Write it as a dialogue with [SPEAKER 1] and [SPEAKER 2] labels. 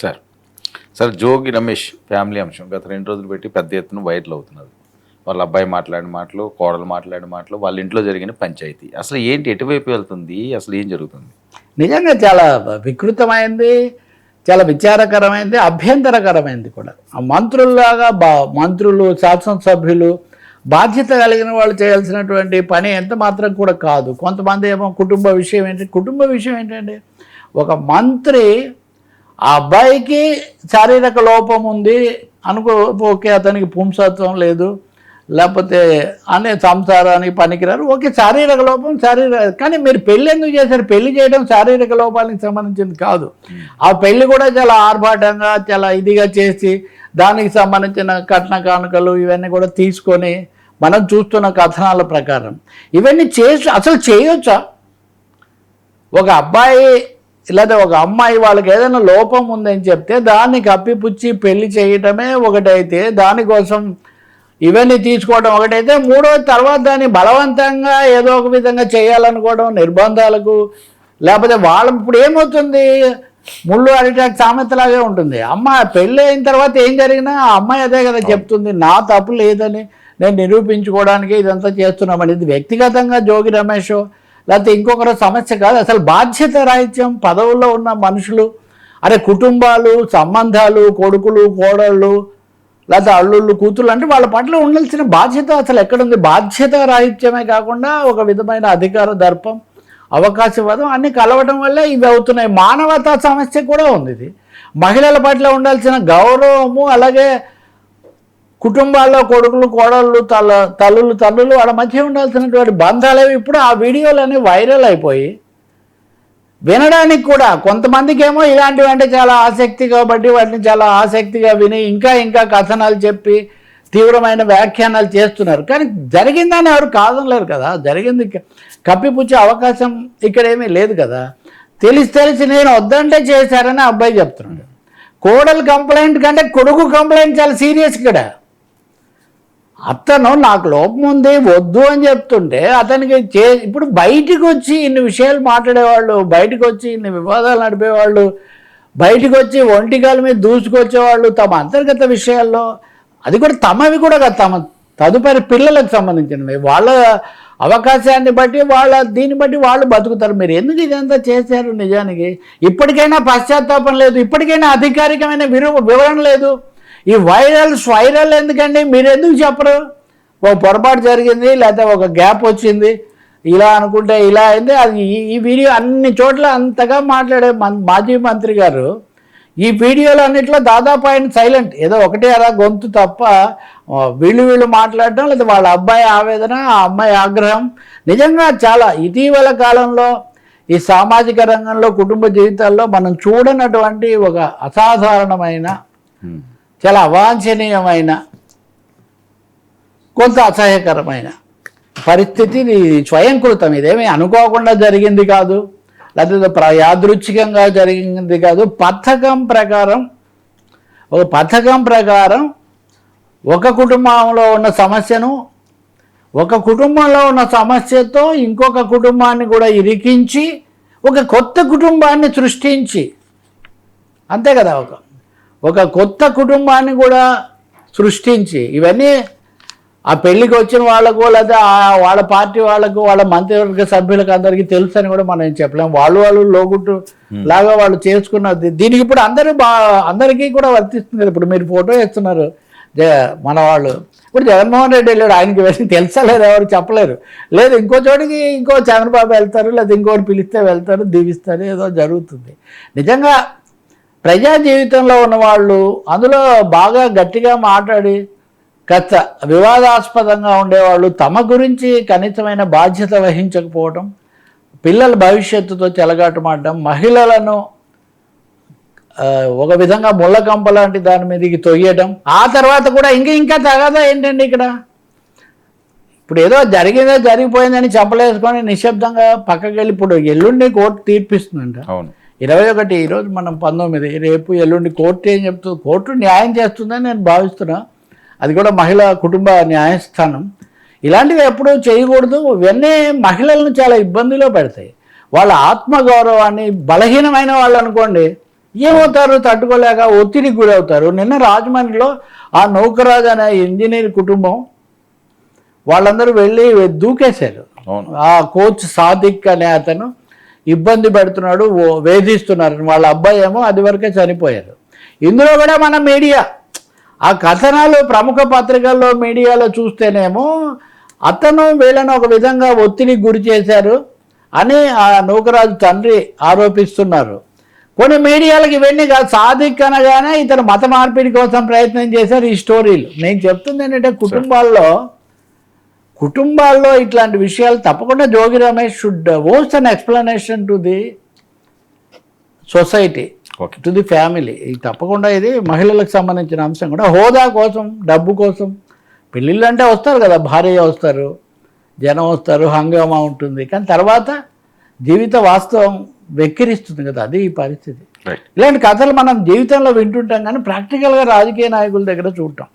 [SPEAKER 1] Sir sir Jogi Ramesh family అంశం గత 2 రోజులు పెట్టి పెద్ద ఎత్తున వైరల్ అవుతున్నది. వాళ్ళ అబ్బాయి మాట్లాడిన మాటలు, కోడలు మాట్లాడిన మాటలు, వాళ్ళ ఇంట్లో జరిగిన పంచాయతీ అసలు ఏంటి, ఎటువైపు వెళ్తుంది, అసలు ఏం జరుగుతుంది?
[SPEAKER 2] నిజంగా చాలా వికృతమైంది, చాలా విచారకరమైంది, అభ్యంతరకరమైంది కూడా. మంత్రుల్లాగా మంత్రులు, శాసనసభ్యులు, బాధ్యత కలిగిన వాళ్ళు చేయాల్సినటువంటి పని ఎంత మాత్రం కూడా కాదు. కొంతమంది ఏమో కుటుంబ విషయం ఏంటండి, ఒక మంత్రి ఆ అబ్బాయికి శారీరక లోపం ఉంది అనుకో, ఓకే, అతనికి పుంసత్వం లేదు, లేకపోతే అనే సంసారానికి పనికిరారు, ఓకే, శారీరక లోపం కానీ మీరు పెళ్ళి ఎందుకు చేశారు? పెళ్లి చేయడం శారీరక లోపానికి సంబంధించింది కాదు. ఆ పెళ్లి కూడా చాలా ఆర్భాటంగా, చాలా ఇదిగా చేసి దానికి సంబంధించిన కట్న కానుకలు ఇవన్నీ కూడా తీసుకొని మనం చూస్తున్న కథనాల ప్రకారం ఇవన్నీ అసలు చేయొచ్చా? ఒక అబ్బాయి లేదా ఒక అమ్మాయి వాళ్ళకి ఏదైనా లోపం ఉందని చెప్తే దాన్ని కప్పిపుచ్చి పెళ్లి చేయటమే ఒకటైతే, దానికోసం ఇవన్నీ తీసుకోవడం ఒకటైతే, మూడోది తర్వాత దాన్ని బలవంతంగా ఏదో ఒక విధంగా చేయాలనుకోవడం, నిర్బంధాలకు, లేకపోతే వాళ్ళు ఇప్పుడు ఏమవుతుంది, ముళ్ళు అరిటాక్ సామెతలాగే ఉంటుంది. పెళ్ళి అయిన తర్వాత ఏం జరిగినా ఆ అమ్మాయి అదే కదా చెప్తుంది, నా తప్పు లేదని నేను నిరూపించుకోవడానికి ఇదంతా చేస్తున్నామని. ఇది వ్యక్తిగతంగా జోగి రమేష్ లేకపోతే ఇంకొకరు సమస్య కాదు, అసలు బాధ్యత రాహిత్యం. పదవుల్లో ఉన్న మనుషులు, కుటుంబాలు, సంబంధాలు, కొడుకులు, కోడళ్ళు, లేకపోతే అల్లుళ్ళు, కూతుళ్ళు అంటే వాళ్ళ పట్ల ఉండాల్సిన బాధ్యత అసలు ఎక్కడుంది? బాధ్యత రాహిత్యమే కాకుండా ఒక విధమైన అధికార దర్పం, అవకాశవాదం అన్నీ కలవడం వల్లే ఇవి అవుతున్నాయి. మానవతా సమస్య కూడా ఉంది. ఇది మహిళల పట్ల ఉండాల్సిన గౌరవము, అలాగే కుటుంబాల్లో కొడుకులు, కోడళ్ళు, తల్లులు వాళ్ళ మధ్య ఉండాల్సినటువంటి బంధాలేవి ఇప్పుడు ఆ వీడియోలన్నీ వైరల్ అయిపోయి వినడానికి కూడా కొంతమందికి ఏమో ఇలాంటివి అంటే చాలా ఆసక్తి కాబట్టి వాటిని చాలా ఆసక్తిగా విని ఇంకా కథనాలు చెప్పి తీవ్రమైన వ్యాఖ్యానాలు చేస్తున్నారు. కానీ జరిగిందని ఎవరు కాదనలేరు కదా. జరిగింది కప్పిపుచ్చే అవకాశం ఇక్కడేమీ లేదు కదా. తెలిసి నేను వద్దంటే చేశారని అబ్బాయి చెప్తున్నాడు. కోడలు కంప్లైంట్ కంటే కొడుకు కంప్లైంట్ చాలా సీరియస్ ఇక్కడ. అతను నాకు లోపం ఉంది వద్దు అని చెప్తుంటే అతనికి ఇప్పుడు బయటికి వచ్చి ఇన్ని విషయాలు మాట్లాడేవాళ్ళు, బయటకు వచ్చి ఇన్ని వివాదాలు నడిపేవాళ్ళు, బయటకు వచ్చి ఒంటికాల మీద దూసుకొచ్చేవాళ్ళు తమ అంతర్గత విషయాల్లో, అది కూడా తమవి కూడా కదా, తమ తదుపరి పిల్లలకు సంబంధించినవి, వాళ్ళ అవకాశాన్ని బట్టి దీన్ని బట్టి వాళ్ళు బతుకుతారు. మీరు ఎందుకు ఇదంతా చేశారు? నిజానికి ఇప్పటికైనా పశ్చాత్తాపం లేదు, ఇప్పటికైనా అధికారికమైన వివరణ లేదు. ఈ వైరల్ ఎందుకండి? మీరు ఎందుకు చెప్పరు? ఒక పొరపాటు జరిగింది, లేకపోతే ఒక గ్యాప్ వచ్చింది, ఇలా అనుకుంటే ఇలా అయింది. అది ఈ వీడియో అన్ని చోట్ల అంతగా మాట్లాడే మాజీ మంత్రి గారు ఈ వీడియోలు అన్నింటిలో దాదాపు ఆయన సైలెంట్, ఏదో ఒకటే అలా గొంతు తప్ప వీళ్ళు మాట్లాడటం, లేదా వాళ్ళ అబ్బాయి ఆవేదన, ఆ అమ్మాయి ఆగ్రహం. నిజంగా చాలా ఇటీవల కాలంలో ఈ సామాజిక రంగంలో, కుటుంబ జీవితాల్లో మనం చూడనటువంటి ఒక అసాధారణమైన, చాలా అవాంఛనీయమైన, కొంత అసహ్యకరమైన పరిస్థితి. స్వయంకృతం, ఇదేమీ అనుకోకుండా జరిగింది కాదు, లేకపోతే యాదృచ్ఛికంగా జరిగింది కాదు. పథకం ప్రకారం ఒక కుటుంబంలో ఉన్న సమస్యను, ఒక కుటుంబంలో ఉన్న సమస్యతో ఇంకొక కుటుంబాన్ని కూడా ఇరికించి ఒక కొత్త కుటుంబాన్ని సృష్టించి, అంతే కదా, ఒక కొత్త కుటుంబాన్ని కూడా సృష్టించి, ఇవన్నీ ఆ పెళ్ళికి వచ్చిన వాళ్ళకు, లేదా వాళ్ళ పార్టీ వాళ్ళకు, వాళ్ళ మంత్రివర్గ సభ్యులకు అందరికీ తెలుసు అని కూడా మనం చెప్పలేము. వాళ్ళు లోగుట్టు లాగా వాళ్ళు చేసుకున్నది. దీనికి ఇప్పుడు అందరికీ కూడా వర్తిస్తుంది. ఇప్పుడు మీరు ఫోటో ఇస్తున్నారు మన వాళ్ళు, ఇప్పుడు జగన్మోహన్ రెడ్డి వెళ్ళాడు, ఆయనకి వెళ్ళి తెలుసా లేదు, ఎవరు చెప్పలేరు. లేదు ఇంకో చోటికి ఇంకో చంద్రబాబు వెళ్తారు, లేదా ఇంకోటి పిలిస్తే వెళ్తారు, దీవిస్తారు, ఏదో జరుగుతుంది. నిజంగా ప్రజా జీవితంలో ఉన్నవాళ్ళు అందులో బాగా గట్టిగా మాట్లాడి కాస్త వివాదాస్పదంగా ఉండేవాళ్ళు తమ గురించి కనీసమైన బాధ్యత వహించకపోవడం, పిల్లల భవిష్యత్తుతో చెలగాటమాడడం, మహిళలను ఒక విధంగా ముళ్ళకంప లాంటి దాని మీదకి తొయ్యడం, ఆ తర్వాత కూడా ఇంకా తగదా ఏంటండి ఇక్కడ? ఇప్పుడు ఏదో జరిగిపోయిందని చెప్పలేసుకొని నిశ్శబ్దంగా పక్కకి వెళ్ళి, ఇప్పుడు ఎల్లుండి కోర్టు తీర్పిస్తుందంట.
[SPEAKER 1] అవును,
[SPEAKER 2] 21, ఈరోజు మనం 19, రేపు ఎల్లుండి కోర్టు ఏం చెప్తుంది? కోర్టు న్యాయం చేస్తుందని నేను భావిస్తున్నా. అది కూడా మహిళా కుటుంబ న్యాయస్థానం. ఇలాంటివి ఎప్పుడూ చేయకూడదు. ఇవన్నీ మహిళలను చాలా ఇబ్బందిలో పెడతాయి. వాళ్ళ ఆత్మగౌరవాన్ని, బలహీనమైన వాళ్ళు అనుకోండి, ఏమవుతారు, తట్టుకోలేక ఒత్తిడికి గురవుతారు. నిన్న రాజమండ్రిలో ఆ నౌకరాజు అనే ఇంజనీర్ కుటుంబం వాళ్ళందరూ వెళ్ళి దూకేశారు.
[SPEAKER 1] అవును.
[SPEAKER 2] ఆ కోచ్ సాదిక్ అనే అతను ఇబ్బంది పెడుతున్నాడు, వేధిస్తున్నారు. వాళ్ళ అబ్బాయి ఏమో అది వరకే చనిపోయారు. ఇందులో కూడా మన మీడియా ఆ కథనాలు ప్రముఖ పత్రికల్లో మీడియాలో చూస్తేనేమో అతను వీళ్ళని ఒక విధంగా ఒత్తిడికి గురి చేశారు అని ఆ నౌకరాజు తండ్రి ఆరోపిస్తున్నారు. కొన్ని మీడియాలకు ఇవన్నీ కాదు, సాదిక్ అనగానే ఇతను మత మార్పిడి కోసం ప్రయత్నం చేశారు ఈ స్టోరీలు. నేను చెప్తుంది ఏంటంటే కుటుంబాల్లో ఇట్లాంటి విషయాలు తప్పకుండా జోగి రమేష్ షుడ్ ఓస్ట్ an explanation to the society, to the family. ఇది తప్పకుండా ఇది మహిళలకు సంబంధించిన అంశం కూడా. హోదా కోసం, డబ్బు కోసం పెళ్ళిళ్ళు అంటే వస్తారు కదా, భార్య వస్తారు, జనం వస్తారు, హంగామా ఉంటుంది, కానీ తర్వాత జీవిత వాస్తవం వెక్కిరిస్తుంది కదా, అది ఈ పరిస్థితి. ఇలాంటి కథలు మనం జీవితంలో వింటుంటాం కానీ ప్రాక్టికల్గా రాజకీయ నాయకుల దగ్గర చూడటం.